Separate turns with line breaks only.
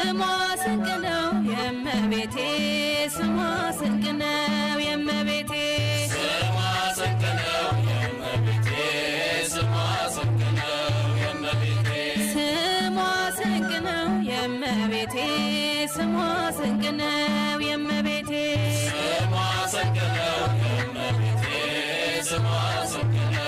ስሟ ስንቅ ነው የእመቤቴ ስሟ ስንቅ ነው የእመቤቴ
ስሟ ስንቅ ነው የእመቤቴ ስሟ ስንቅ ነው የእመቤቴ
ስሟ ስንቅ ነው የእመቤቴ ስሟ ስንቅ ነው የእመቤቴ
ስሟ ስንቅ ነው የእመቤቴ ስሟ ስንቅ ነው